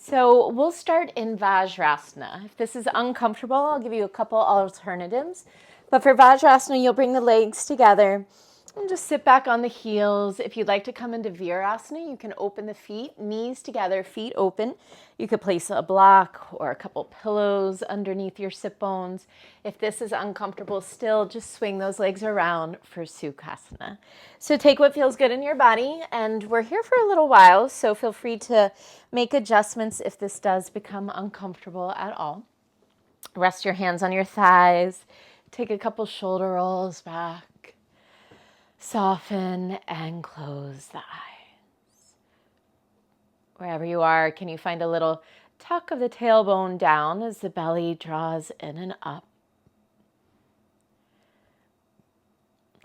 So we'll start in Vajrasana. If this is uncomfortable, I'll give you a couple alternatives. But for Vajrasana, you'll bring the legs together and just sit back on the heels. If you'd like to come into Virasana, you can open the feet, knees together, feet open. You could place a block or a couple pillows underneath your sit bones. If this is uncomfortable still, just swing those legs around for Sukhasana. So take what feels good in your body, and we're here for a little while, so feel free to make adjustments if this does become uncomfortable at all. Rest your hands on your thighs. Take a couple shoulder rolls back. Soften and close the eyes. Wherever you are, can you find a little tuck of the tailbone down as the belly draws in and up?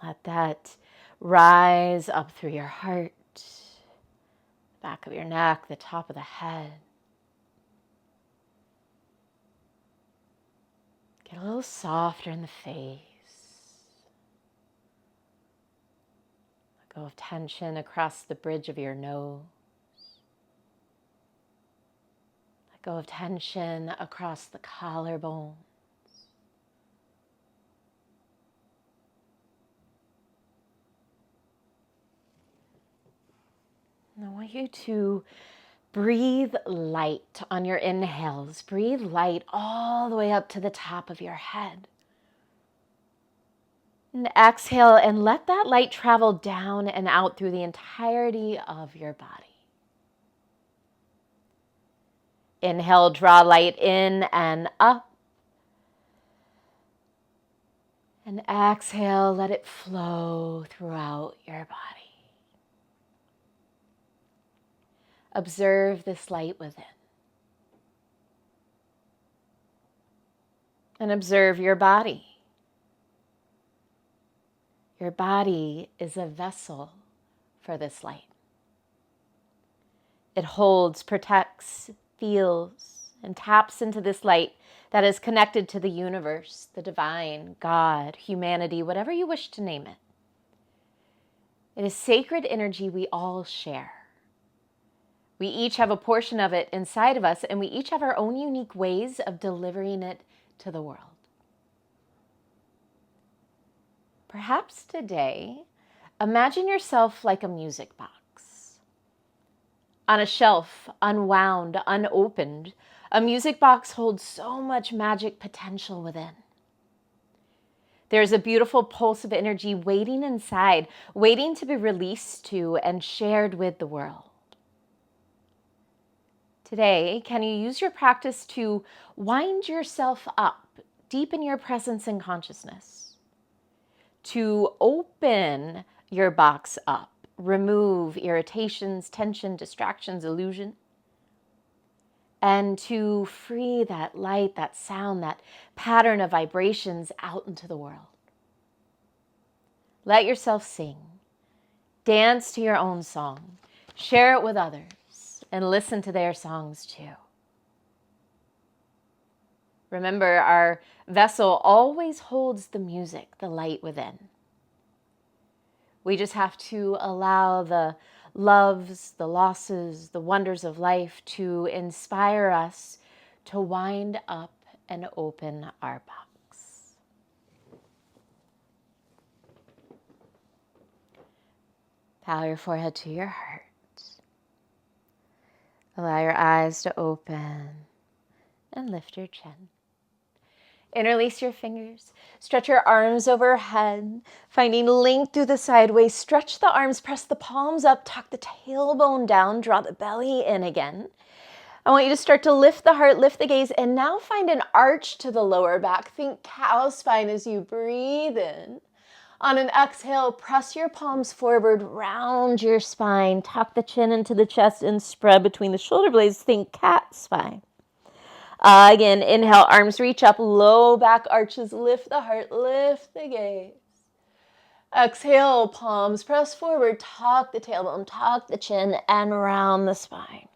Let that rise up through your heart, back of your neck, the top of the head. Get a little softer in the face. Let go of tension across the bridge of your nose. Let go of tension across the collarbone. I want you to breathe light on your inhales. Breathe light all the way up to the top of your head. And exhale and let that light travel down and out through the entirety of your body. Inhale, draw light in and up. And exhale, let it flow throughout your body. Observe this light within. And observe your body. Your body is a vessel for this light. It holds, protects, feels, and taps into this light that is connected to the universe, the divine, God, humanity, whatever you wish to name it. It is sacred energy we all share. We each have a portion of it inside of us, and we each have our own unique ways of delivering it to the world. Perhaps today, imagine yourself like a music box. On a shelf, unwound, unopened, a music box holds so much magic potential within. There's a beautiful pulse of energy waiting inside, waiting to be released to and shared with the world. Today, can you use your practice to wind yourself up, deepen your presence and consciousness, to open your box up, remove irritations, tension, distractions, illusion, and to free that light, that sound, that pattern of vibrations out into the world. Let yourself sing, dance to your own song, share it with others, and listen to their songs too. Remember, our vessel always holds the music, the light within. We just have to allow the loves, the losses, the wonders of life to inspire us to wind up and open our box. Bow your forehead to your heart. Allow your eyes to open and lift your chin. Interlace your fingers. Stretch your arms overhead, finding length through the sideways. Stretch the arms, press the palms up, tuck the tailbone down, draw the belly in again. I want you to start to lift the heart, lift the gaze, and now find an arch to the lower back. Think cow spine as you breathe in. On an exhale, press your palms forward, round your spine, tuck the chin into the chest and spread between the shoulder blades. Think cat spine. Again, inhale, arms reach up, low back arches, lift the heart, lift the gaze. Exhale, palms press forward, tuck the tailbone, tuck the chin, and round the spine.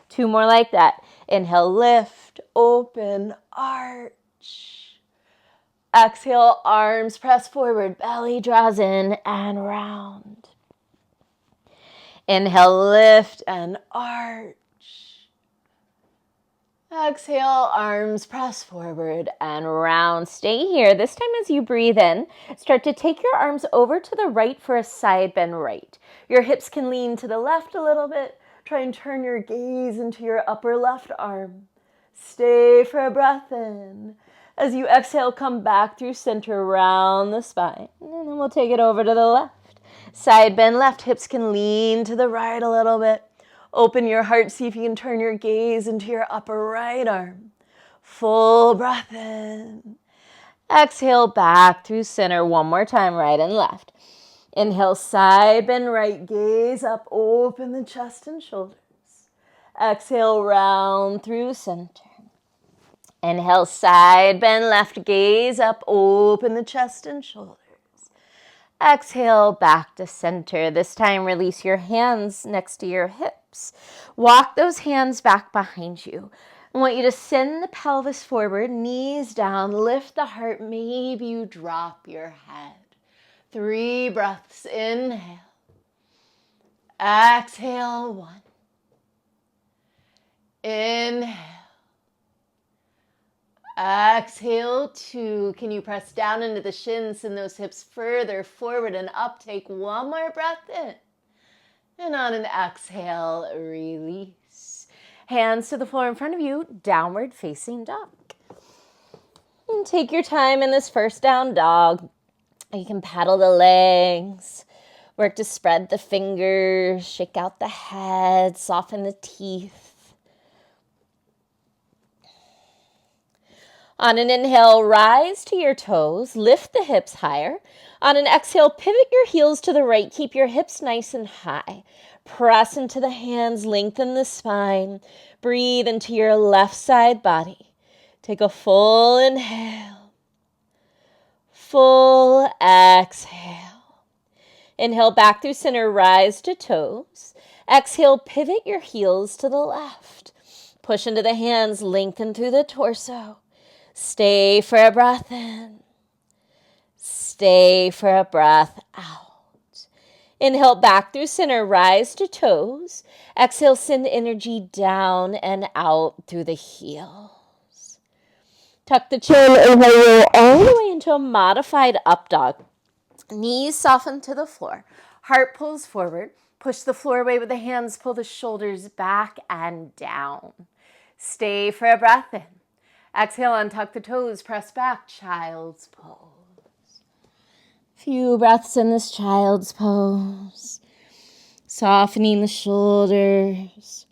2 more like that. Inhale, lift, open, arch. Exhale, arms press forward, belly draws in and round. Inhale, lift and arch. Exhale, arms press forward and round. Stay here. This time as you breathe in, start to take your arms over to the right for a side bend right. Your hips can lean to the left a little bit. Try and turn your gaze into your upper left arm. Stay for a breath in. As you exhale, come back through center, round the spine. And then we'll take it over to the left. Side bend left, hips can lean to the right a little bit. Open your heart, see if you can turn your gaze into your upper right arm. Full breath in. Exhale back through center. One more time, right and left. Inhale, side bend right, gaze up, open the chest and shoulders. Exhale, round through center. Inhale, side bend left, gaze up, open the chest and shoulders. Exhale, back to center. This time, release your hands next to your hips. Walk those hands back behind you. I want you to send the pelvis forward, knees down, lift the heart. Maybe you drop your head. 3 breaths. Inhale. Exhale, 1. Inhale. Exhale, 2. Can you press down into the shins, send those hips further forward and up? Take one more breath in. And on an exhale, release. Hands to the floor in front of you, downward facing dog. And take your time in this first down dog. You can paddle the legs, work to spread the fingers, shake out the head, soften the teeth. On an inhale, rise to your toes, lift the hips higher. On an exhale, pivot your heels to the right, keep your hips nice and high. Press into the hands, lengthen the spine. Breathe into your left side body. Take a full inhale, full exhale. Inhale back through center, rise to toes. Exhale, pivot your heels to the left. Push into the hands, lengthen through the torso. Stay for a breath in. Stay for a breath out. Inhale back through center, rise to toes. Exhale, send energy down and out through the heels. Tuck the chin, inhale, roll all the way into a modified up dog. Knees soften to the floor. Heart pulls forward. Push the floor away with the hands, pull the shoulders back and down. Stay for a breath in. Exhale, untuck the toes, press back, child's pose. Few breaths in this child's pose. Softening the shoulders.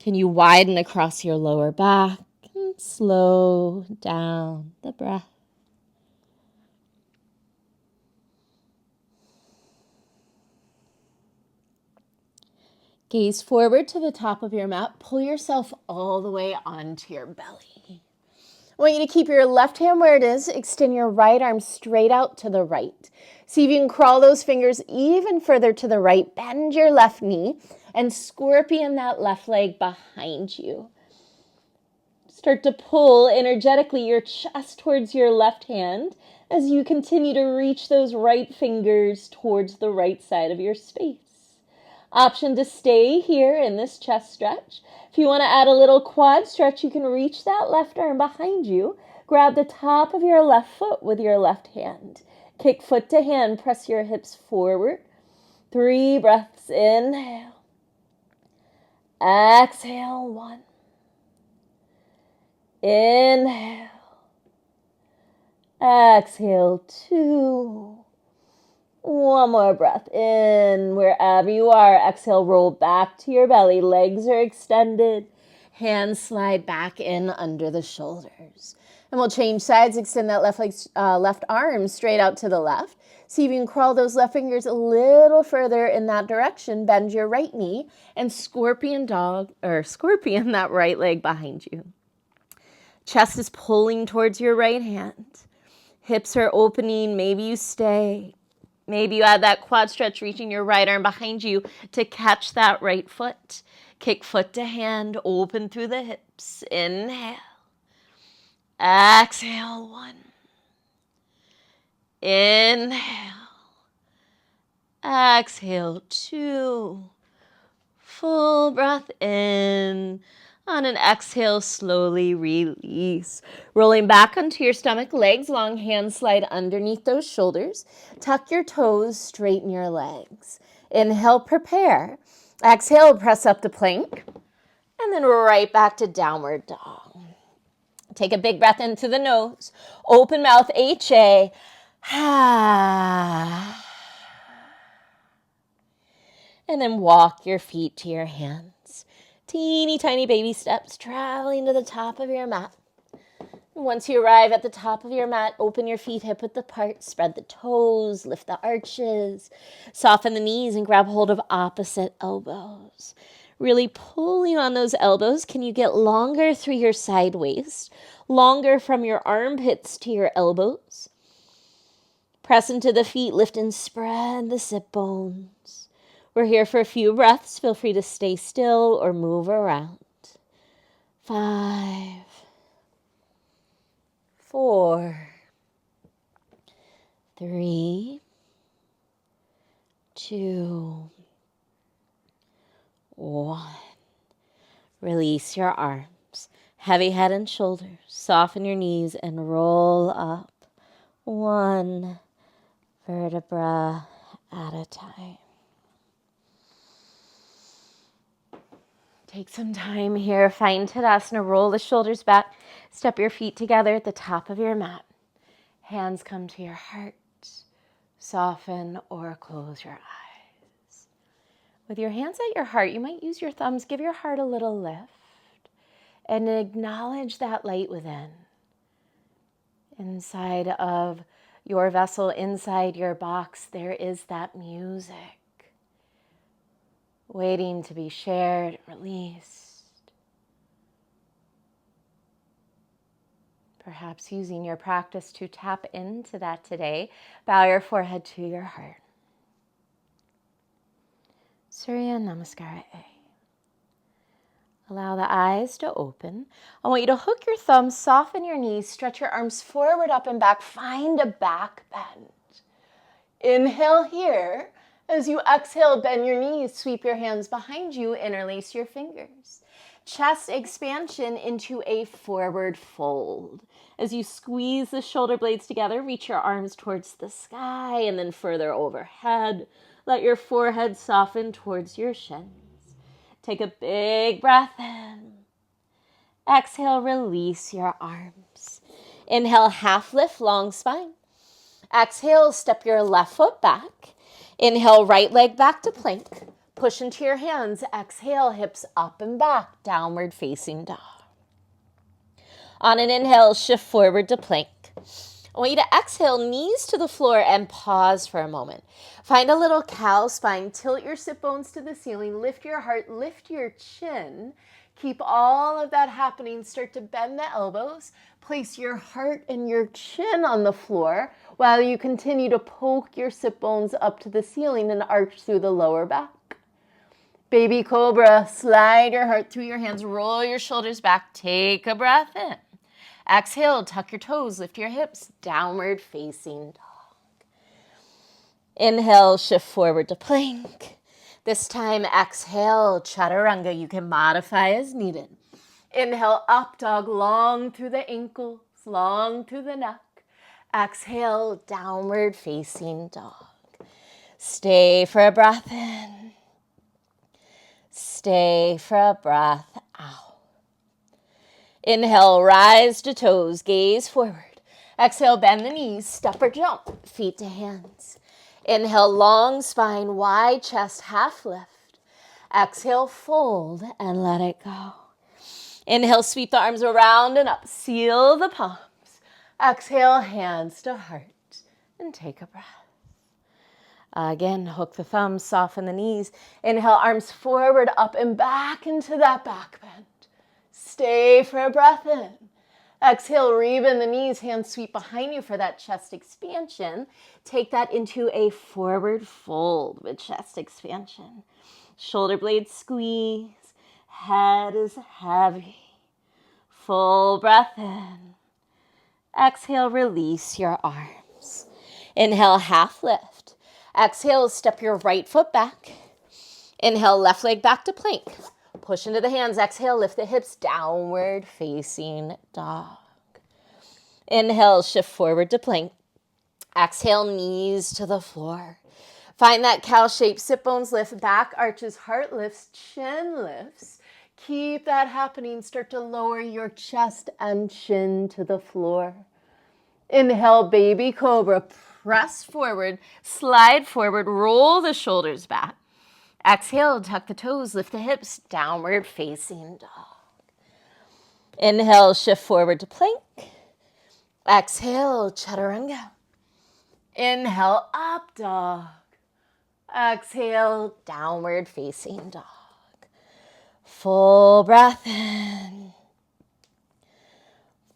Can you widen across your lower back and slow down the breath? Gaze forward to the top of your mat. Pull yourself all the way onto your belly. I want you to keep your left hand where it is. Extend your right arm straight out to the right. See if you can crawl those fingers even further to the right. Bend your left knee and scorpion that left leg behind you. Start to pull energetically your chest towards your left hand as you continue to reach those right fingers towards the right side of your space. Option to stay here in this chest stretch. If you want to add a little quad stretch, you can reach that left arm behind you. Grab the top of your left foot with your left hand. Kick foot to hand, press your hips forward. 3 breaths, inhale. Exhale, 1. Inhale. Exhale, 2. One more breath in, wherever you are. Exhale, roll back to your belly. Legs are extended. Hands slide back in under the shoulders. And we'll change sides. Extend that left arm straight out to the left. See if you can crawl those left fingers a little further in that direction. Bend your right knee and scorpion that right leg behind you. Chest is pulling towards your right hand. Hips are opening. Maybe you stay. Maybe you add that quad stretch, reaching your right arm behind you to catch that right foot. Kick foot to hand, open through the hips. Inhale. Exhale, 1. Inhale. Exhale, 2. Full breath in. On an exhale, slowly release. Rolling back onto your stomach, legs long, hands slide underneath those shoulders. Tuck your toes, straighten your legs. Inhale, prepare. Exhale, press up to plank. And then right back to downward dog. Take a big breath into the nose. Open mouth, HA. And then walk your feet to your hands. Teeny tiny baby steps traveling to the top of your mat. Once you arrive at the top of your mat, open your feet hip width apart, spread the toes, lift the arches, soften the knees, and grab hold of opposite elbows. Really pulling on those elbows. Can you get longer through your side waist, longer from your armpits to your elbows? Press into the feet, lift and spread the sit bones. We're here for a few breaths. Feel free to stay still or move around. 5, 4, 3, 2, 1. Release your arms. Heavy head and shoulders. Soften your knees and roll up. 1 vertebra at a time. Take some time here. Find Tadasana. Roll the shoulders back. Step your feet together at the top of your mat. Hands come to your heart. Soften or close your eyes. With your hands at your heart, you might use your thumbs. Give your heart a little lift and acknowledge that light within. Inside of your vessel, inside your box, there is that music waiting to be shared, released. Perhaps using your practice to tap into that today. Bow your forehead to your heart. Surya Namaskara A. Allow the eyes to open. I want you to hook your thumbs, soften your knees, stretch your arms forward, up and back. Find a back bend. Inhale here. As you exhale, bend your knees, sweep your hands behind you, interlace your fingers. Chest expansion into a forward fold. As you squeeze the shoulder blades together, reach your arms towards the sky and then further overhead. Let your forehead soften towards your shins. Take a big breath in. Exhale, release your arms. Inhale, half lift, long spine. Exhale, step your left foot back. Inhale, right leg back to plank. Push into your hands. Exhale, hips up and back, downward facing dog. On an inhale, shift forward to plank. I want you to exhale, knees to the floor, and pause for a moment. Find a little cow spine. Tilt your sit bones to the ceiling. Lift your heart, lift your chin. Keep all of that happening. Start to bend the elbows. Place your heart and your chin on the floor while you continue to poke your sit bones up to the ceiling and arch through the lower back. Baby cobra, slide your heart through your hands, roll your shoulders back, take a breath in. Exhale, tuck your toes, lift your hips, downward facing dog. Inhale, shift forward to plank. This time, exhale, chaturanga. You can modify as needed. Inhale, up dog, long through the ankles, long through the neck. Exhale, downward facing dog. Stay for a breath in. Stay for a breath out. Inhale, rise to toes, gaze forward. Exhale, bend the knees, step or jump, feet to hands. Inhale, long spine, wide chest, half lift. Exhale, fold and let it go. Inhale, sweep the arms around and up, seal the palms. Exhale, hands to heart, and take a breath. Again, hook the thumbs, soften the knees. Inhale, arms forward, up and back into that back bend. Stay for a breath in. Exhale, rebend the knees, hands sweep behind you for that chest expansion. Take that into a forward fold with chest expansion. Shoulder blades squeeze. Head is heavy. Full breath in. Exhale, release your arms. Inhale, half lift. Exhale, step your right foot back. Inhale, left leg back to plank. push into the hands. Exhale, lift the hips, downward facing dog. Inhale, shift forward to plank. Exhale, knees to the floor. Find that cow shape, sit bones lift, back arches, heart lifts, chin lifts. Keep that happening. Start to lower your chest and chin to the floor. Inhale, baby cobra. Press forward, slide forward, roll the shoulders back. Exhale, tuck the toes, lift the hips, downward facing dog. Inhale, shift forward to plank. Exhale, chaturanga. Inhale, up dog. Exhale, downward facing dog. Full breath in.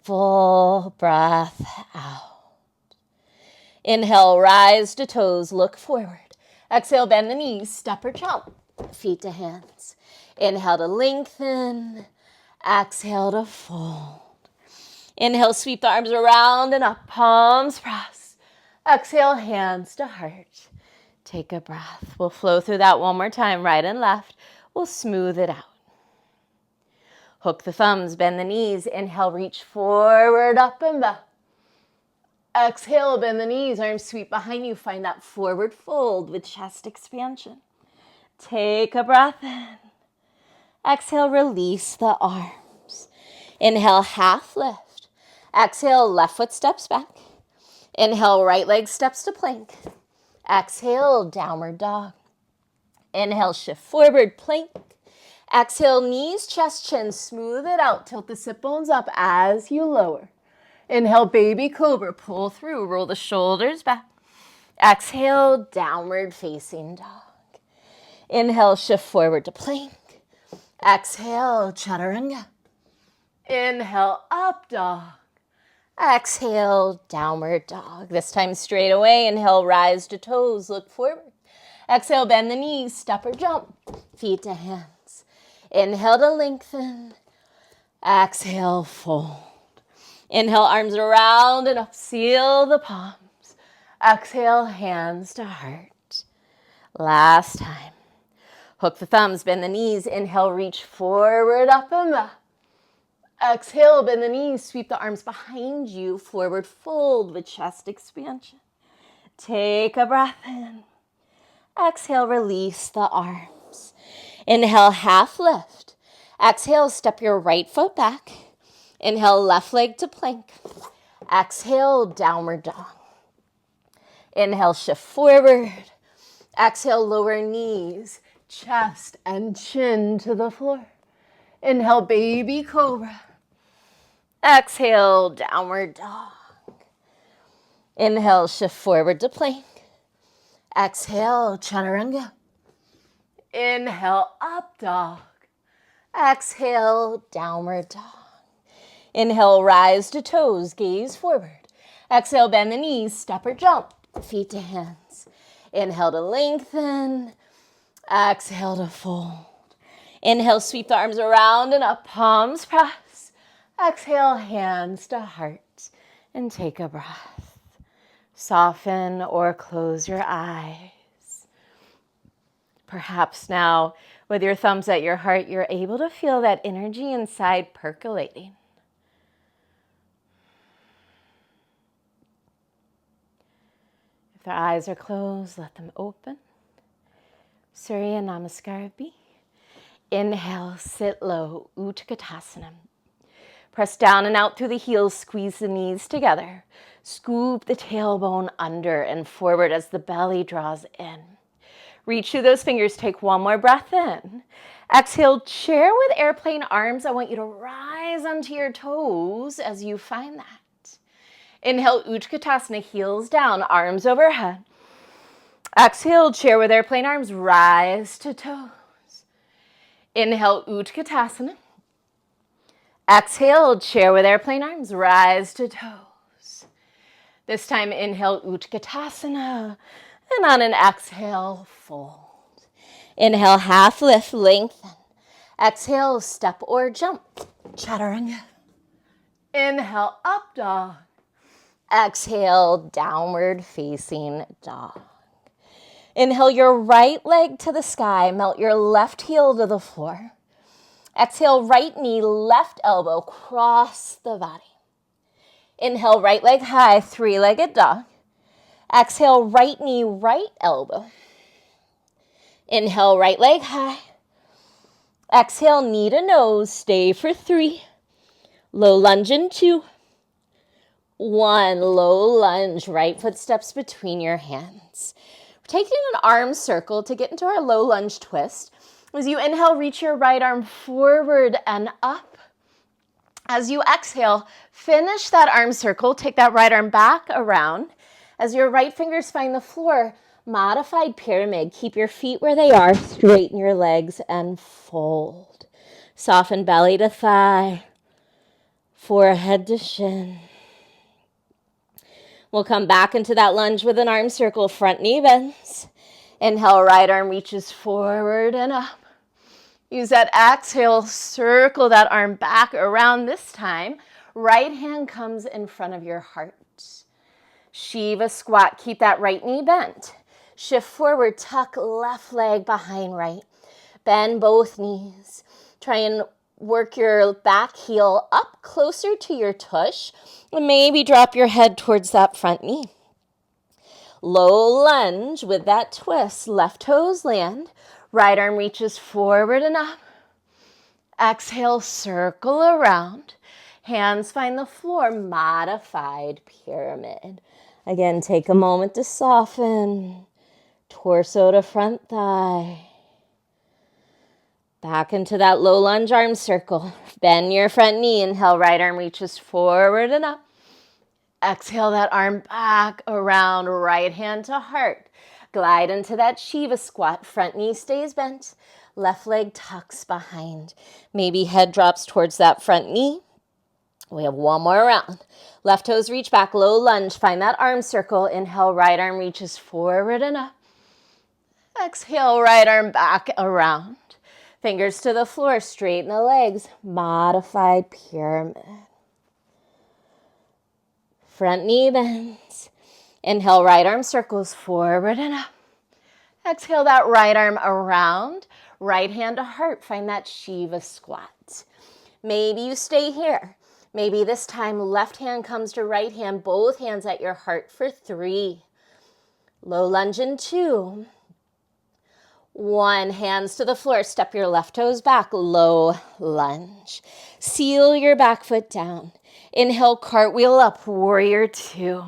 Full breath out. Inhale, rise to toes, look forward. Exhale, bend the knees, step or jump, feet to hands. Inhale to lengthen. Exhale to fold. Inhale, sweep the arms around and up, palms press. Exhale, hands to heart. Take a breath. We'll flow through that one more time, right and left. We'll smooth it out. Hook the thumbs, bend the knees. Inhale, reach forward, up and back. Exhale, bend the knees, arms sweep behind you. Find that forward fold with chest expansion. Take a breath in. Exhale, release the arms. Inhale, half lift. Exhale, left foot steps back. Inhale, right leg steps to plank. Exhale, downward dog. Inhale, shift forward, plank. Exhale, knees, chest, chin, smooth it out. Tilt the sit bones up as you lower. Inhale, baby cobra, pull through, roll the shoulders back. Exhale, downward facing dog. Inhale, shift forward to plank. Exhale, chaturanga. Inhale, up dog. Exhale, downward dog. This time straight away. Inhale, rise to toes, look forward. Exhale, bend the knees, step or jump, feet to hands. Inhale to lengthen. Exhale, fold. Inhale, arms around and up, seal the palms. Exhale, hands to heart. Last time. Hook the thumbs, bend the knees. Inhale, reach forward, up and back. Exhale, bend the knees, sweep the arms behind you, forward fold with chest expansion. Take a breath in. Exhale, release the arms. Inhale, half lift. Exhale, step your right foot back. Inhale, left leg to plank. Exhale, downward dog. Inhale, shift forward. Exhale, lower knees, chest and chin to the floor. Inhale, baby cobra. Exhale, downward dog. Inhale, shift forward to plank. Exhale, chaturanga. Inhale, up dog. Exhale, downward dog. Inhale, rise to toes, gaze forward. Exhale, bend the knees, step or jump, feet to hands. Inhale to lengthen. Exhale to fold. Inhale, sweep the arms around and up, palms press. Exhale, hands to heart, and take a breath. Soften or close your eyes. Perhaps now, with your thumbs at your heart, you're able to feel that energy inside percolating. If their eyes are closed, let them open. Surya Namaskar. Inhale, sit low, Utkatasana. Press down and out through the heels, squeeze the knees together. Scoop the tailbone under and forward as the belly draws in. Reach through those fingers, take one more breath in. Exhale, chair with airplane arms. I want you to rise onto your toes as you find that. Inhale, Utkatasana, heels down, arms overhead. Exhale, chair with airplane arms, rise to toes. Inhale, Utkatasana. Exhale, chair with airplane arms, rise to toes. This time, inhale, Utkatasana, and on an exhale, fold. Inhale, half lift, lengthen. Exhale, step or jump, chaturanga. Inhale, up dog. Exhale, downward facing dog. Inhale your right leg to the sky, melt your left heel to the floor. Exhale, right knee, left elbow, cross the body. Inhale, right leg high, three-legged dog. Exhale, right knee, right elbow. Inhale, right leg high. Exhale, knee to nose, stay for 3. Low lunge in 2. 1, low lunge, right foot steps between your hands. We're taking an arm circle to get into our low lunge twist. As you inhale, reach your right arm forward and up. As you exhale, finish that arm circle. Take that right arm back around. As your right fingers find the floor, modified pyramid. Keep your feet where they are. Straighten your legs and fold. Soften belly to thigh. Forehead to shin. We'll come back into that lunge with an arm circle. Front knee bends. Inhale, right arm reaches forward and up. Use that exhale, circle that arm back around this time. Right hand comes in front of your heart. Shiva squat, keep that right knee bent. Shift forward, tuck left leg behind right. Bend both knees. Try and work your back heel up closer to your tush. And maybe drop your head towards that front knee. Low lunge with that twist. Left toes land. Right arm reaches forward and up. Exhale, circle around. Hands find the floor. Modified pyramid. Again, take a moment to soften. Torso to front thigh. Back into that low lunge arm circle. Bend your front knee. Inhale, right arm reaches forward and up. Exhale that arm back around, right hand to heart. Glide into that Shiva squat. Front knee stays bent. Left leg tucks behind. Maybe head drops towards that front knee. We have one more round. Left toes reach back, low lunge. Find that arm circle. Inhale, right arm reaches forward and up. Exhale, right arm back around. Fingers to the floor, straighten the legs. Modified pyramid. Front knee bends. Inhale, right arm circles forward and up. Exhale that right arm around. Right hand to heart. Find that Shiva squat. Maybe you stay here. Maybe this time left hand comes to right hand. Both hands at your heart for 3. Low lunge in 2. 1, hands to the floor. Step your left toes back. Low lunge. Seal your back foot down. Inhale, cartwheel up, warrior 2.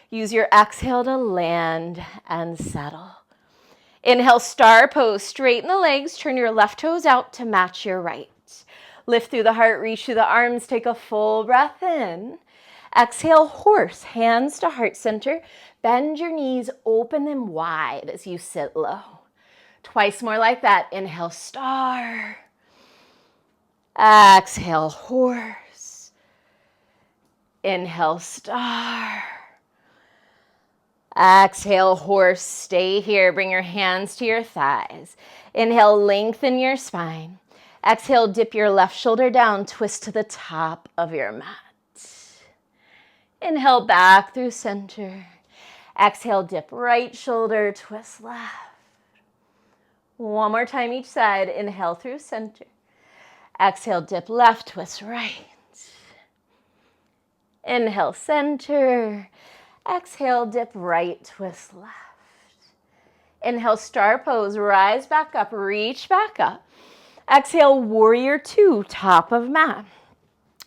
Use your exhale to land and settle. Inhale, star pose. Straighten the legs. Turn your left toes out to match your right. Lift through the heart, reach through the arms. Take a full breath in. Exhale, horse. Hands to heart center. Bend your knees, open them wide as you sit low. Twice more like that. Inhale, star. Exhale, horse. Inhale, star. Exhale, horse. Stay here. Bring your hands to your thighs. Inhale, lengthen your spine. Exhale, dip your left shoulder down. Twist to the top of your mat. Inhale, back through center. Exhale, dip right shoulder, twist left. One more time each side. Inhale through center. Exhale, dip left, twist right. Inhale, center. Exhale, dip right, twist left. Inhale, star pose. Rise back up, reach back up. Exhale, warrior 2, top of mat.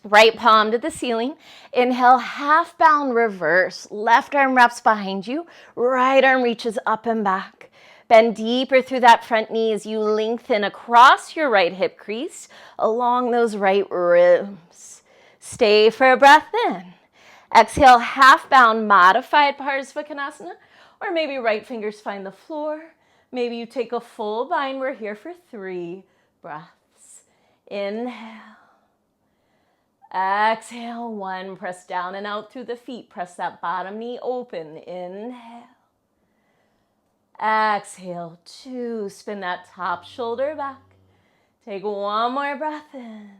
Right palm to the ceiling. Inhale, half bound reverse. Left arm wraps behind you. Right arm reaches up and back. Bend deeper through that front knee as you lengthen across your right hip crease along those right ribs. Stay for a breath in. Exhale, half bound modified Parsvakonasana, or maybe right fingers find the floor. Maybe you take a full bind. We're here for 3 breaths. Inhale. Exhale, 1. Press down and out through the feet. Press that bottom knee open. Inhale. Exhale, 2. Spin that top shoulder back. Take one more breath in.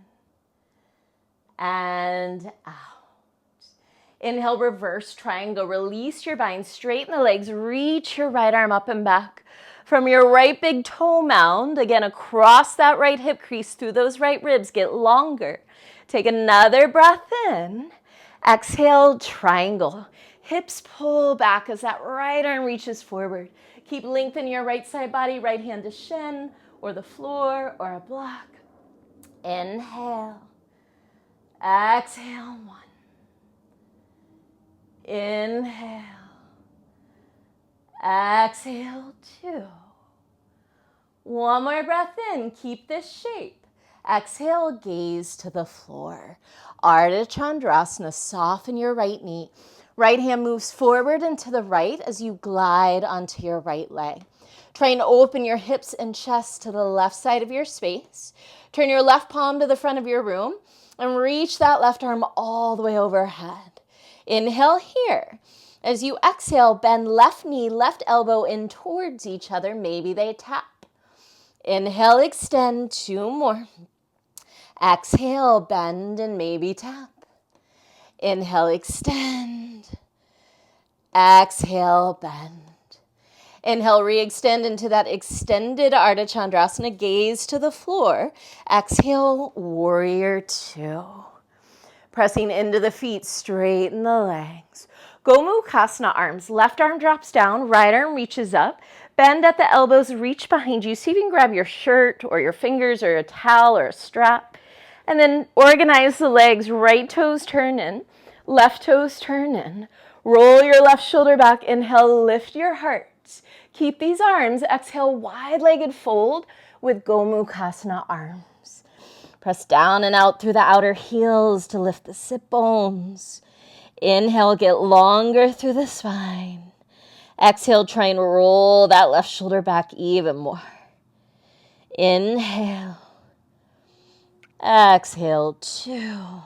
And out. Inhale, reverse triangle. Release your bind. Straighten the legs. Reach your right arm up and back. From your right big toe mound, again, across that right hip crease through those right ribs, get longer. Take another breath in. Exhale, triangle. Hips pull back as that right arm reaches forward. Keep lengthening your right side body, right hand to shin or the floor or a block. Inhale. Exhale, 1. Inhale. Exhale, 2. One more breath in. Keep this shape. Exhale, gaze to the floor. Ardha Chandrasana, soften your right knee. Right hand moves forward and to the right as you glide onto your right leg. Try and open your hips and chest to the left side of your space. Turn your left palm to the front of your room and reach that left arm all the way overhead. Inhale here. As you exhale, bend left knee, left elbow in towards each other. Maybe they tap. Inhale, extend, 2 more. Exhale, bend and maybe tap. Inhale, extend. Exhale, bend. Inhale, re-extend into that extended Ardha Chandrasana. Gaze to the floor. Exhale, warrior 2. Pressing into the feet, straighten the legs. Gomukhasana arms. Left arm drops down, right arm reaches up. Bend at the elbows, reach behind you. See if you can grab your shirt or your fingers or a towel or a strap. And then organize the legs. Right toes turn in, left toes turn in. Roll your left shoulder back. Inhale, lift your heart. Keep these arms. Exhale, wide-legged fold with Gomukhasana arms. Press down and out through the outer heels to lift the sit bones. Inhale, get longer through the spine. Exhale, try and roll that left shoulder back even more. Inhale. Exhale, 2.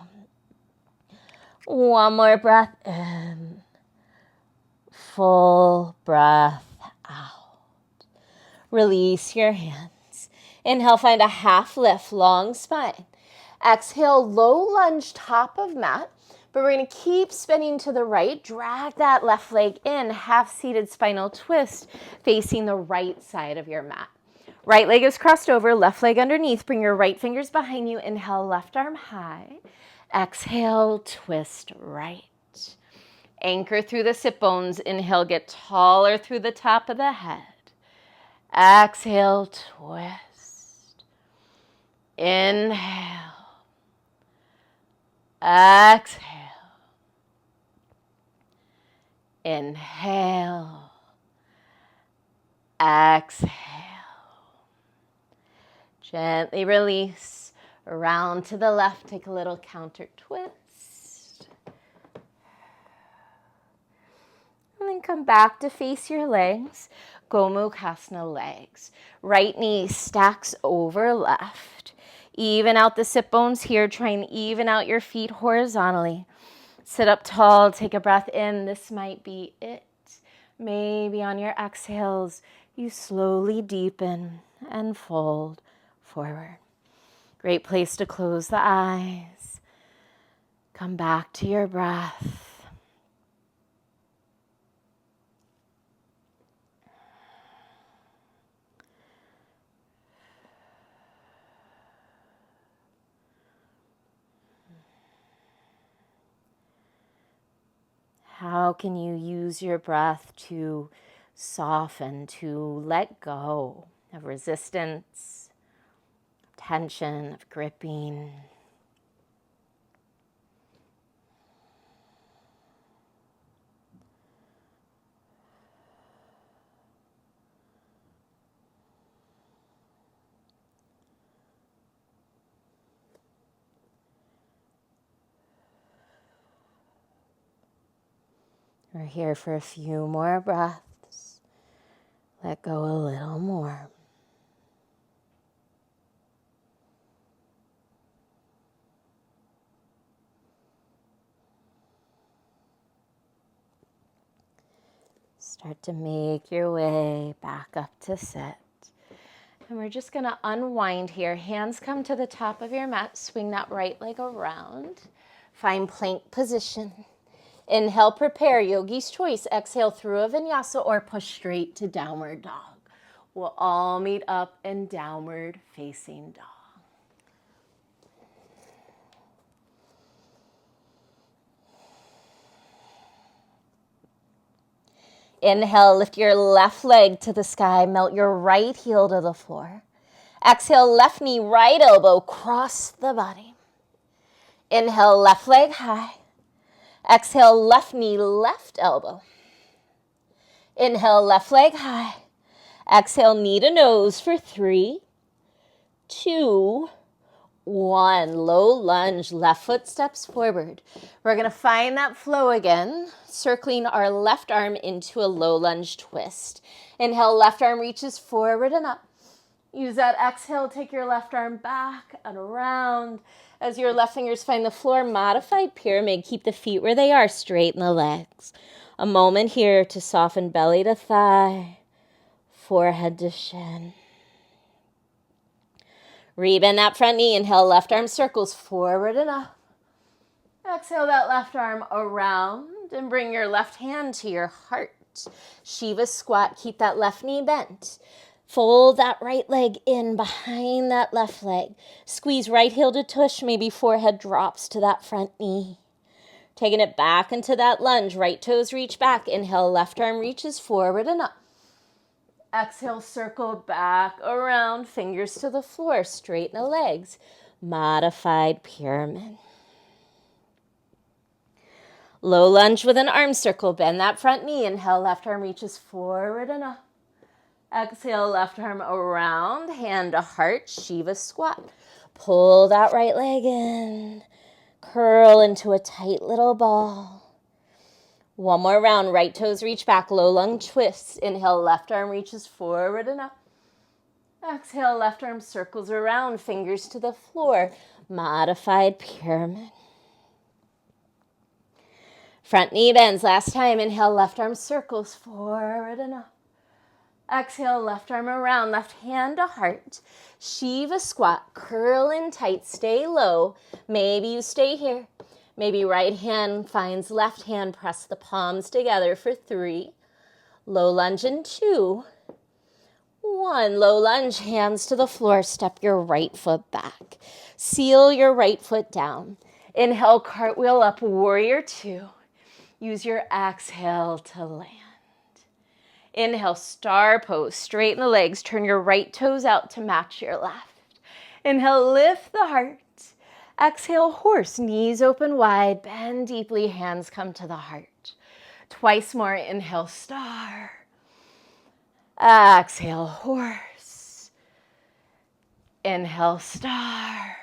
One more breath in. Full breath out. Release your hands. Inhale, find a half lift, long spine. Exhale, low lunge, top of mat. But we're going to keep spinning to the right. Drag that left leg in, half-seated spinal twist, facing the right side of your mat. Right leg is crossed over, left leg underneath. Bring your right fingers behind you. Inhale, left arm high. Exhale, twist right. Anchor through the sit bones. Inhale, get taller through the top of the head. Exhale, twist. Inhale. Exhale. Inhale. Exhale. Gently release. Around to the left. Take a little counter twist. And then come back to face your legs. Gomukhasana legs. Right knee stacks over left. Even out the sit bones here. Try and even out your feet horizontally. Sit up tall. Take a breath in. This might be it. Maybe on your exhales, you slowly deepen and fold forward. Great place to close the eyes. Come back to your breath. How can you use your breath to soften, to let go of resistance, tension, of gripping? We're here for a few more breaths. Let go a little more. Start to make your way back up to sit. And we're just going to unwind here. Hands come to the top of your mat. Swing that right leg around. Find plank position. Inhale, prepare, yogi's choice. Exhale through a vinyasa or push straight to downward dog. We'll all meet up in downward facing dog. Inhale, lift your left leg to the sky, melt your right heel to the floor. Exhale, left knee, right elbow, cross the body. Inhale, left leg high. Exhale, left knee, left elbow. Inhale, left leg high. Exhale, knee to nose for 3, 2, 1. Low lunge, left foot steps forward. We're going to find that flow again, circling our left arm into a low lunge twist. Inhale, left arm reaches forward and up. Use that exhale, take your left arm back and around. As your left fingers find the floor, modified pyramid. Keep the feet where they are, straighten the legs. A moment here to soften belly to thigh, forehead to shin. Rebend that front knee. Inhale, left arm circles forward and up. Exhale that left arm around and bring your left hand to your heart. Shiva squat. Keep that left knee bent. Fold that right leg in behind that left leg. Squeeze right heel to tush. Maybe forehead drops to that front knee. Taking it back into that lunge. Right toes reach back. Inhale, left arm reaches forward and up. Exhale, circle back around, fingers to the floor, straighten the legs. Modified pyramid. Low lunge with an arm circle, bend that front knee. Inhale, left arm reaches forward and up. Exhale, left arm around, hand to heart, Shiva squat. Pull that right leg in, curl into a tight little ball. One more round, right toes reach back, low lunge twists. Inhale, left arm reaches forward and up. Exhale, left arm circles around, fingers to the floor. Modified pyramid. Front knee bends, last time. Inhale, left arm circles forward and up. Exhale, left arm around, left hand to heart. Shiva squat, curl in tight, stay low. Maybe you stay here. Maybe right hand finds left hand, press the palms together for 3. Low lunge in 2. 1. Low lunge, hands to the floor, step your right foot back. Seal your right foot down. Inhale, cartwheel up, warrior 2. Use your exhale to land. Inhale, star pose, straighten the legs, turn your right toes out to match your left. Inhale, lift the heart. Exhale, horse, knees open wide, bend deeply, hands come to the heart. Twice more, inhale, star. Exhale, horse. Inhale, star.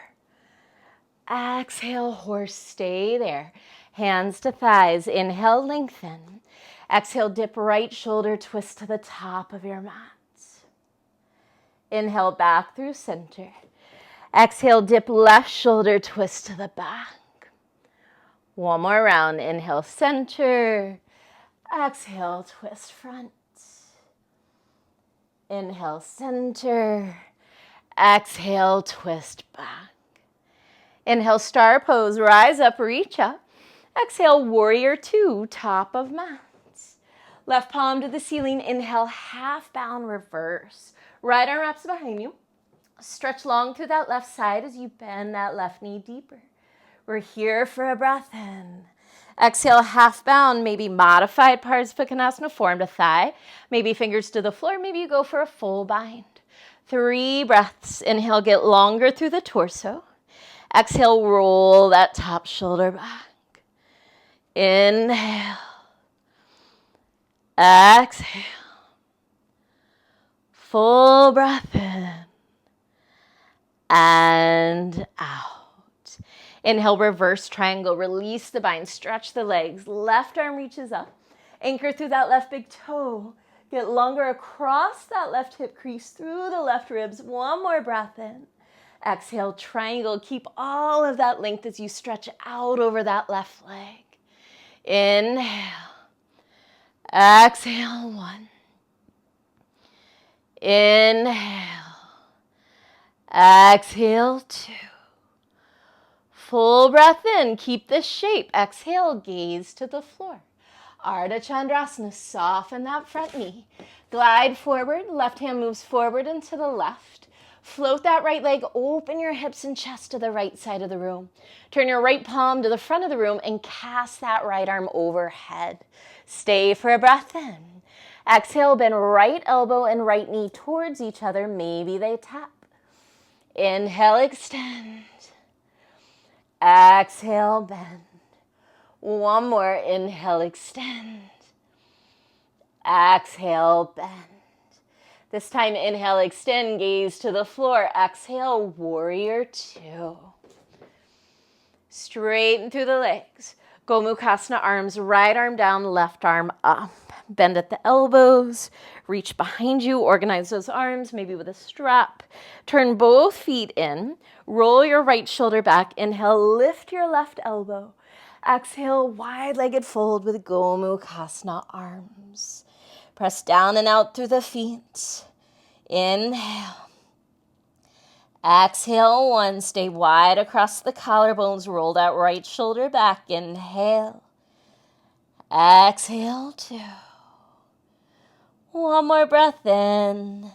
Exhale, horse, stay there. Hands to thighs, inhale, lengthen. Exhale, dip right shoulder, twist to the top of your mat. Inhale, back through center. Exhale, dip left shoulder, twist to the back. One more round. Inhale, center. Exhale, twist front. Inhale, center. Exhale, twist back. Inhale, star pose, rise up, reach up. Exhale, warrior 2, top of mat. Left palm to the ceiling. Inhale, half bound reverse. Right arm wraps behind you. Stretch long through that left side as you bend that left knee deeper. We're here for a breath in. Exhale, half bound, maybe modified Parsvakonasana, form to thigh. Maybe fingers to the floor. Maybe you go for a full bind. 3 breaths. Inhale, get longer through the torso. Exhale, roll that top shoulder back. Inhale. Exhale. Full breath in. And out. Inhale, reverse triangle. Release the bind. Stretch the legs. Left arm reaches up. Anchor through that left big toe. Get longer across that left hip crease through the left ribs. One more breath in. Exhale, triangle. Keep all of that length as you stretch out over that left leg. Inhale. Exhale, 1. Inhale. Exhale, 2. Full breath in. Keep this shape. Exhale, gaze to the floor. Ardha Chandrasana, soften that front knee. Glide forward, left hand moves forward and to the left. Float that right leg, open your hips and chest to the right side of the room. Turn your right palm to the front of the room and cast that right arm overhead. Stay for a breath in. Exhale, bend right elbow and right knee towards each other. Maybe they tap. Inhale, extend. Exhale, bend. One more. Inhale, extend. Exhale, bend. This time, inhale, extend, gaze to the floor. Exhale, warrior two. Straighten through the legs. Gomukhasana, arms, right arm down, left arm up. Bend at the elbows, reach behind you, organize those arms, maybe with a strap. Turn both feet in, roll your right shoulder back. Inhale, lift your left elbow. Exhale, wide-legged fold with Gomukhasana arms. Press down and out through the feet. Inhale. Exhale, one. Stay wide across the collarbones. Roll that right shoulder back. Inhale. Exhale, two. One more breath in.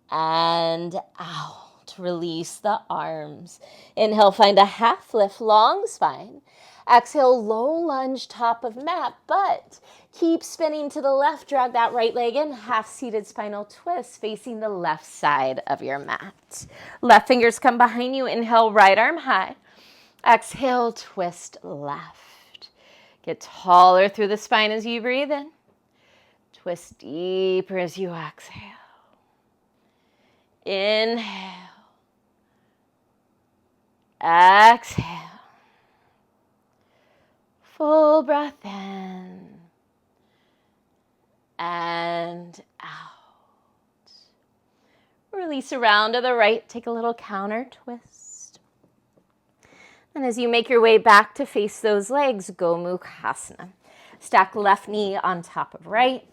And out. Release the arms. Inhale, find a half lift, long spine. Exhale, low lunge, top of mat, but keep spinning to the left. Drag that right leg in, half-seated spinal twist, facing the left side of your mat. Left fingers come behind you. Inhale, right arm high. Exhale, twist left. Get taller through the spine as you breathe in. Twist deeper as you exhale. Inhale. Exhale. Full breath in and out. Release around to the right. Take a little counter twist. And as you make your way back to face those legs, Gomukhasana. Stack left knee on top of right.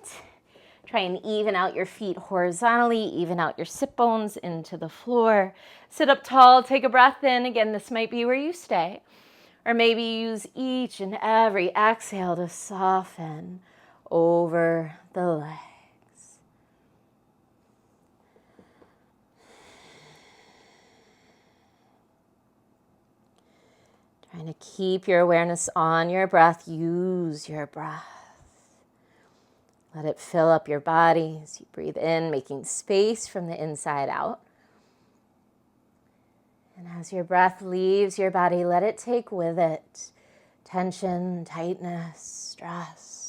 Try and even out your feet horizontally, even out your sit bones into the floor. Sit up tall, take a breath in. Again, this might be where you stay. Or maybe use each and every exhale to soften over the legs. Trying to keep your awareness on your breath. Use your breath. Let it fill up your body as you breathe in, making space from the inside out. And as your breath leaves your body, let it take with it tension, tightness, stress.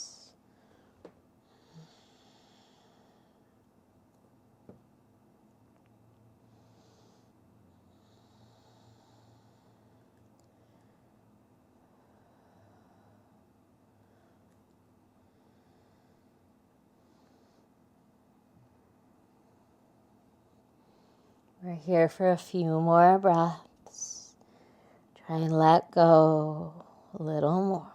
We're here for a few more breaths. Try and let go a little more.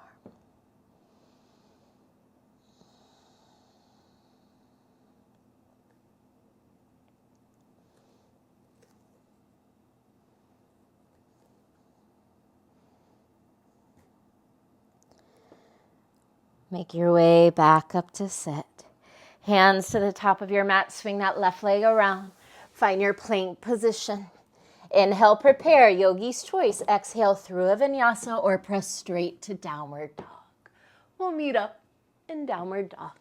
Make your way back up to sit. Hands to the top of your mat. Swing that left leg around. Find your plank position. Inhale, prepare, yogi's choice. Exhale through a vinyasa or press straight to downward dog. We'll meet up in downward dog.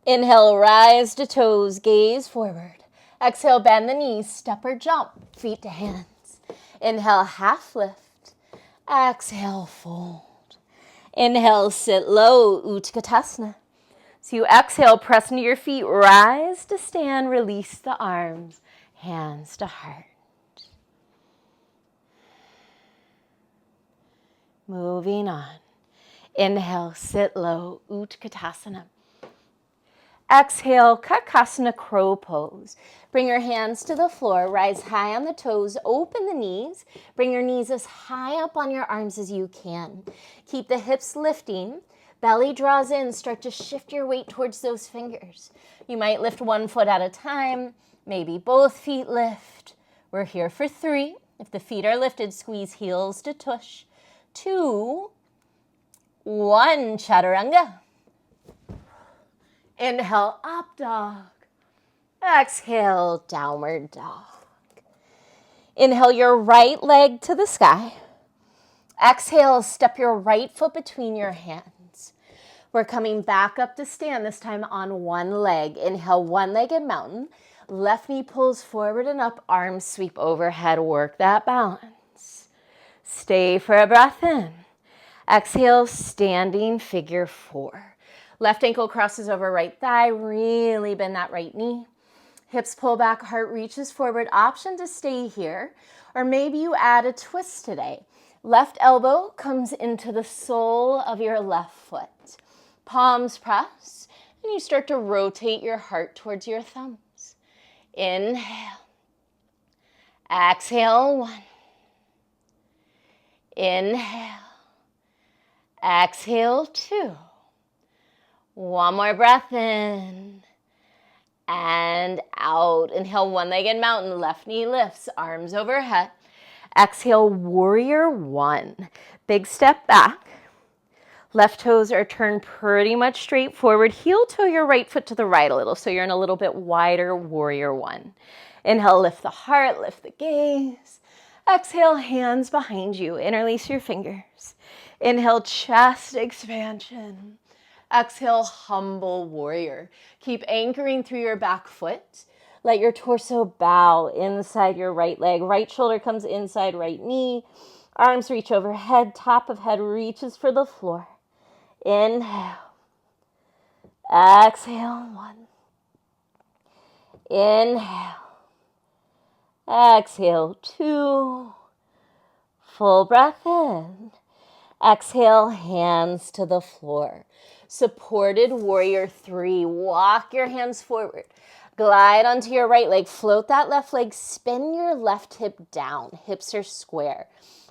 Inhale, rise to toes, gaze forward. Exhale, bend the knees, step or jump, feet to hands. Inhale, half lift. Exhale, fold. Inhale, sit low, Utkatasana. So you exhale, press into your feet, rise to stand, release the arms, hands to heart. Moving on. Inhale, sit low, Utkatasana. Exhale, Kakasana, crow pose. Bring your hands to the floor, rise high on the toes, open the knees. Bring your knees as high up on your arms as you can. Keep the hips lifting. Belly draws in, start to shift your weight towards those fingers. You might lift one foot at a time, maybe both feet lift. We're here for 3, If the feet are lifted, squeeze heels to tush. 2, 1, chaturanga. Inhale, up dog. Exhale, downward dog. Inhale your right leg to the sky. Exhale, step your right foot between your hands. We're coming back up to stand, this time on one leg. Inhale, one-legged mountain. Left knee pulls forward and up, arms sweep overhead. Work that balance. Stay for a breath in. Exhale, standing figure 4. Left ankle crosses over right thigh. Really bend that right knee. Hips pull back, heart reaches forward. Option to stay here, or maybe you add a twist today. Left elbow comes into the sole of your left foot. Palms press, and you start to rotate your heart towards your thumbs. Inhale. Exhale, 1. Inhale. Exhale, 2. One more breath in. And out. Inhale, one-legged mountain. Left knee lifts, arms overhead. Exhale, warrior 1. Big step back. Left toes are turned pretty much straight forward. Heel toe your right foot to the right a little, so you're in a little bit wider warrior 1. Inhale, lift the heart, lift the gaze. Exhale, hands behind you. Interlace your fingers. Inhale, chest expansion. Exhale, humble warrior. Keep anchoring through your back foot. Let your torso bow inside your right leg. Right shoulder comes inside right knee. Arms reach overhead. Top of head reaches for the floor. Inhale. Exhale, 1. Inhale. Exhale, 2. Full breath in. Exhale, hands to the floor. Supported warrior 3. Walk your hands forward. Glide onto your right leg. Float that left leg. Spin your left hip down. Hips are square.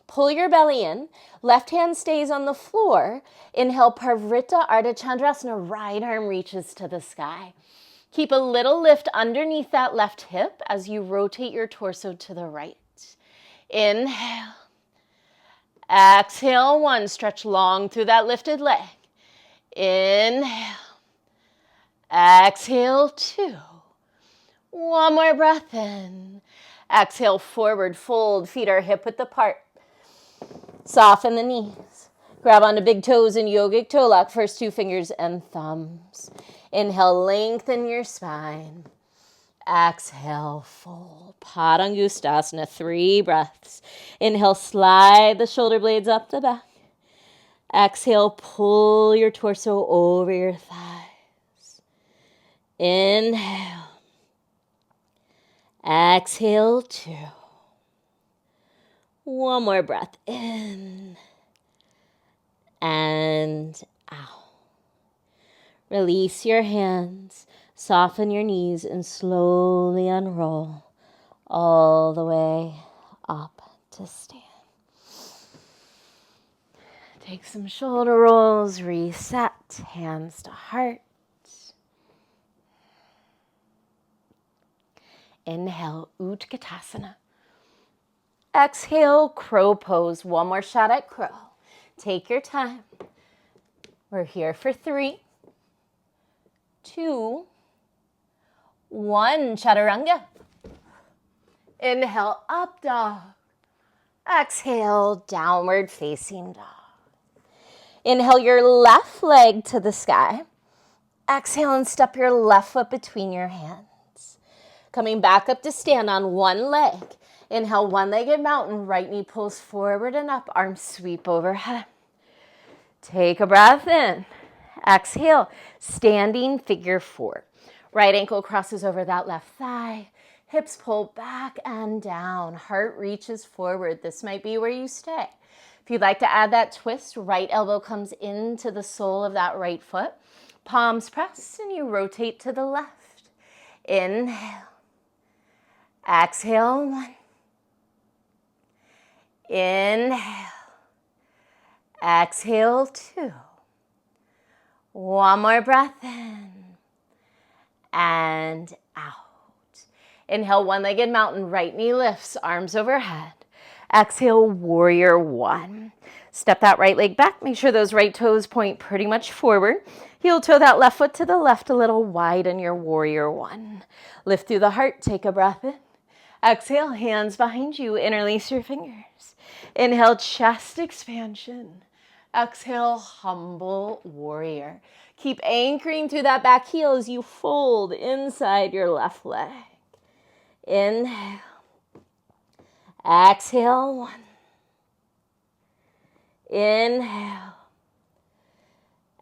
Pull your belly in. Left hand stays on the floor. Inhale, Parivrtta Ardha Chandrasana. Right arm reaches to the sky. Keep a little lift underneath that left hip as you rotate your torso to the right. Inhale. Exhale, 1. Stretch long through that lifted leg. Inhale. Exhale, 2. One more breath in. Exhale, forward fold. Feet are hip width apart. Soften the knees. Grab onto big toes in yogic toe lock. First 2 fingers and thumbs. Inhale, lengthen your spine. Exhale, fold. Padangustasana, 3 breaths. Inhale, slide the shoulder blades up the back. Exhale, pull your torso over your thighs. Inhale. Exhale, 2. One more breath in and out. Release your hands, soften your knees, and slowly unroll all the way up to stand. Take some shoulder rolls, reset, hands to heart. Inhale, Utkatasana. Exhale, crow pose. One more shot at crow. Take your time. We're here for 3, 2, 1, chaturanga. Inhale, up dog. Exhale, downward facing dog. Inhale your left leg to the sky. Exhale and step your left foot between your hands. Coming back up to stand on one leg. Inhale, one-legged mountain. Right knee pulls forward and up. Arms sweep overhead. Take a breath in. Exhale, standing figure 4. Right ankle crosses over that left thigh. Hips pull back and down. Heart reaches forward. This might be where you stay. If you'd like to add that twist, right elbow comes into the sole of that right foot. Palms press and you rotate to the left. Inhale. Exhale, 1. Inhale. Exhale, 2. One more breath in and out. Inhale, one-legged mountain. Right knee lifts, arms overhead. Exhale, warrior one. Step that right leg back. Make sure those right toes point pretty much forward. Heel toe that left foot to the left a little, widen your warrior one. Lift through the heart, take a breath in. Exhale, hands behind you, interlace your fingers. Inhale, chest expansion. Exhale, humble warrior. Keep anchoring through that back heel as you fold inside your left leg. Inhale. Exhale, one. Inhale.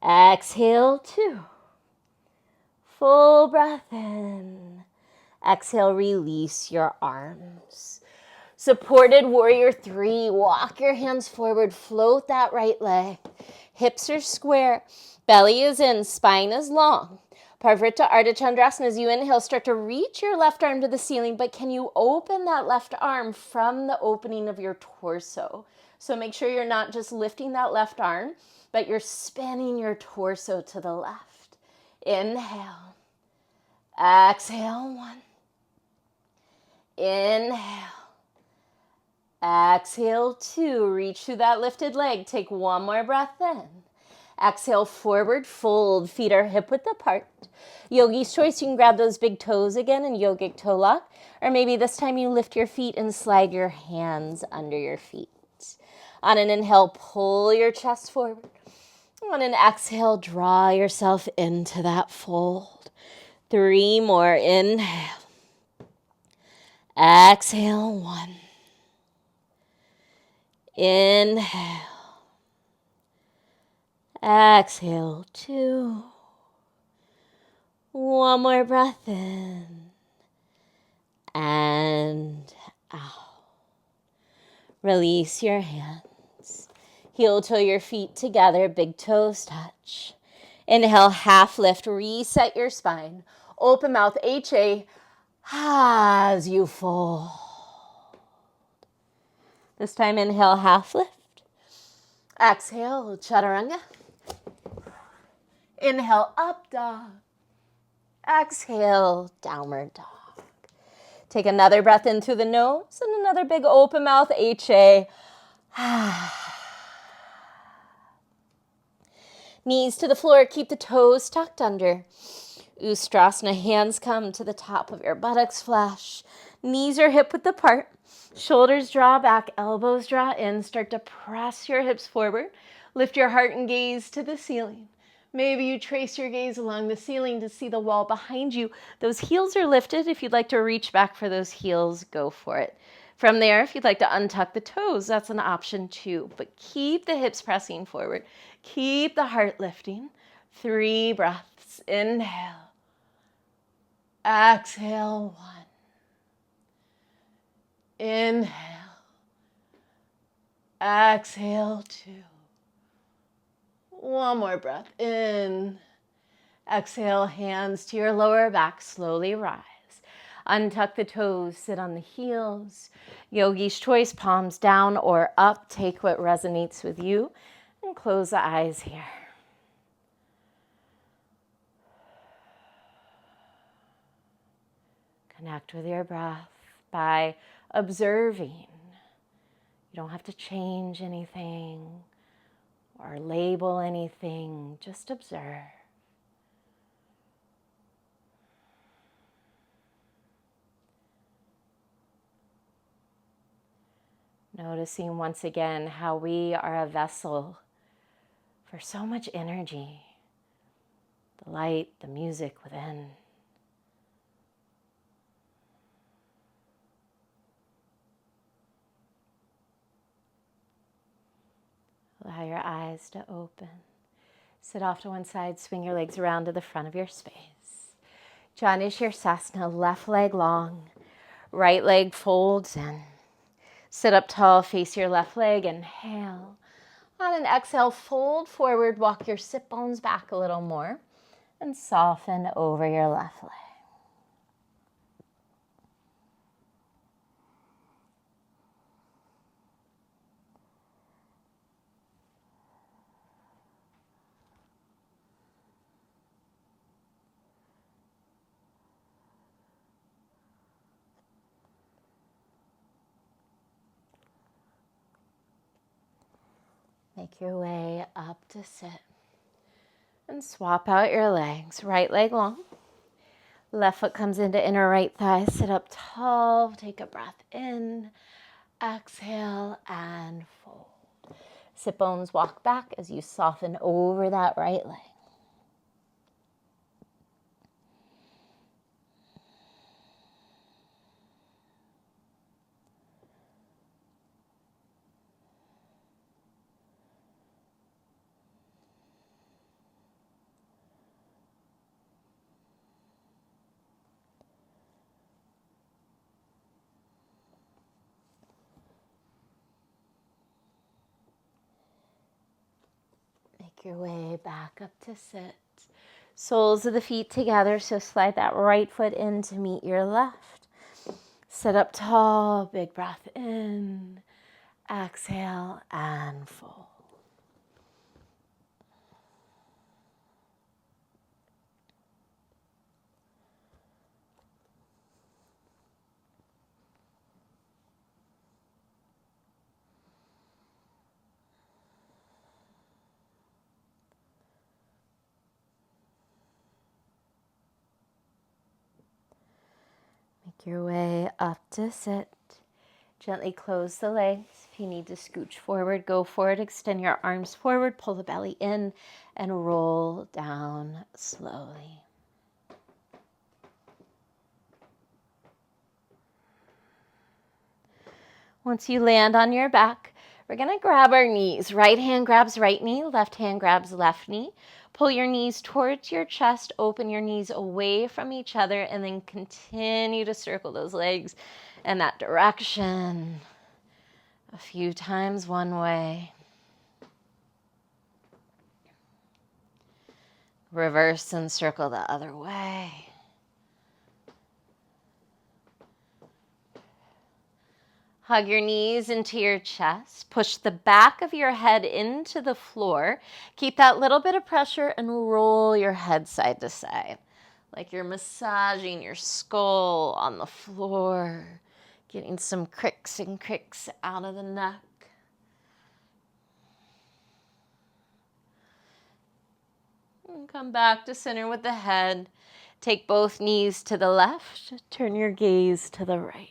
Exhale, two. Full breath in. Exhale, release your arms. Supported warrior three. Walk your hands forward. Float that right leg. Hips are square. Belly is in. Spine is long. Parvrita Ardha Chandrasana. As you inhale, start to reach your left arm to the ceiling, but can you open that left arm from the opening of your torso? So make sure you're not just lifting that left arm, but you're spinning your torso to the left. Inhale. Exhale, one. Inhale. Exhale, two. Reach through that lifted leg. Take one more breath in. Exhale, forward fold. Feet are hip width apart. Yogi's choice, you can grab those big toes again in yogic toe lock, or maybe this time you lift your feet and slide your hands under your feet. On an inhale, pull your chest forward. On an exhale, draw yourself into that fold. 3 more. Inhale. Exhale, 1. Inhale. Exhale, 2. One more breath in and out. Release your hands. Heel toe your feet together, big toes touch. Inhale, half lift, reset your spine. Open mouth, HA, as you fold. This time, inhale, half lift. Exhale, chaturanga. Inhale, up dog. Exhale, downward dog. Take another breath in through the nose and another big open mouth, HA. Knees to the floor, keep the toes tucked under. Ustrasana, hands come to the top of your buttocks, flash. Knees are hip width apart. Shoulders draw back, elbows draw in. Start to press your hips forward. Lift your heart and gaze to the ceiling. Maybe you trace your gaze along the ceiling to see the wall behind you. Those heels are lifted. If you'd like to reach back for those heels, go for it. From there, if you'd like to untuck the toes, that's an option too. But keep the hips pressing forward. Keep the heart lifting. 3 breaths. Inhale. Exhale, 1. Inhale. Exhale, 2. One more breath in. Exhale, hands to your lower back, slowly rise. Untuck the toes, sit on the heels. Yogi's choice, palms down or up. Take what resonates with you and close the eyes here. Connect with your breath by observing. You don't have to change anything or label anything, just observe. Noticing once again how we are a vessel for so much energy, the light, the music within. Allow your eyes to open. Sit off to one side, swing your legs around to the front of your space. Janu Sirsasana, left leg long, right leg folds in. Sit up tall, face your left leg, inhale. On an exhale, fold forward, walk your sit bones back a little more, and soften over your left leg. Make your way up to sit. And swap out your legs. Right leg long. Left foot comes into inner right thigh. Sit up tall. Take a breath in. Exhale and fold. Sit bones walk back as you soften over that right leg. Make your way back up to sit. Soles of the feet together, so slide that right foot in to meet your left. Sit up tall, big breath in. Exhale and fold. Make your way up to sit. Gently close the legs. If you need to scooch forward, go for it. Extend your arms forward, pull the belly in, and roll down slowly. Once you land on your back, we're going to grab our knees. Right hand grabs right knee, left hand grabs left knee. Pull your knees towards your chest, open your knees away from each other, and then continue to circle those legs in that direction. A few times one way. Reverse and circle the other way. Hug your knees into your chest. Push the back of your head into the floor. Keep that little bit of pressure and roll your head side to side. Like you're massaging your skull on the floor. Getting some cricks and cricks out of the neck. And come back to center with the head. Take both knees to the left. Turn your gaze to the right.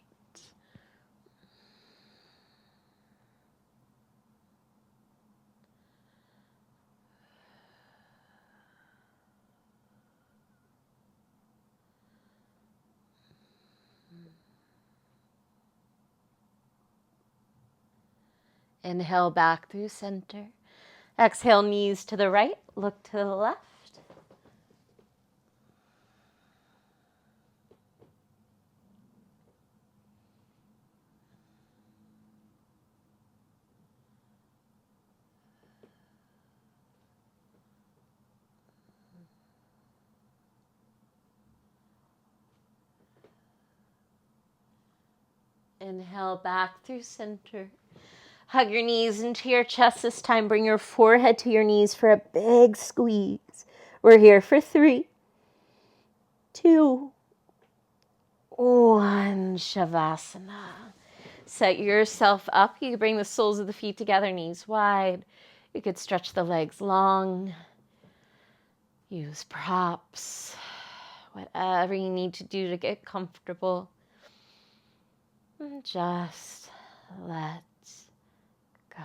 Inhale back through center. Exhale, knees to the right. Look to the left. Inhale back through center. Hug your knees into your chest this time. Bring your forehead to your knees for a big squeeze. We're here for 3, 2, 1. Shavasana. Set yourself up. You can bring the soles of the feet together, knees wide. You could stretch the legs long. Use props. Whatever you need to do to get comfortable. And just let go.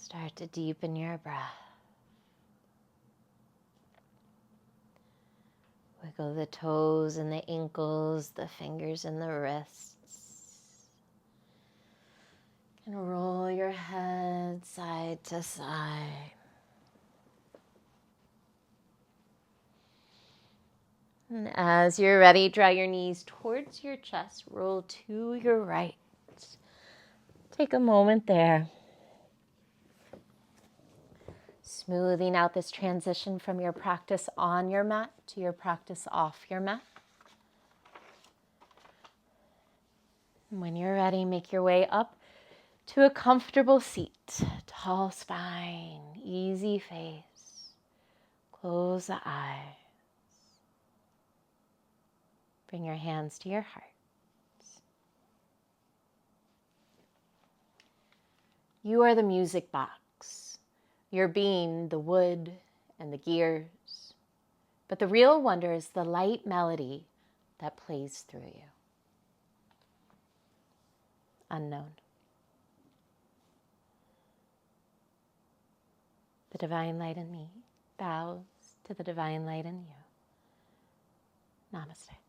Start to deepen your breath. Wiggle the toes and the ankles, the fingers and the wrists. And roll your head side to side. And as you're ready, draw your knees towards your chest. Roll to your right. Take a moment there. Smoothing out this transition from your practice on your mat to your practice off your mat. And when you're ready, make your way up to a comfortable seat. Tall spine, easy face. Close the eyes. Bring your hands to your heart. You are the music box. Your being, the wood and the gears. But the real wonder is the light melody that plays through you. Unknown. The divine light in me bows to the divine light in you. Namaste.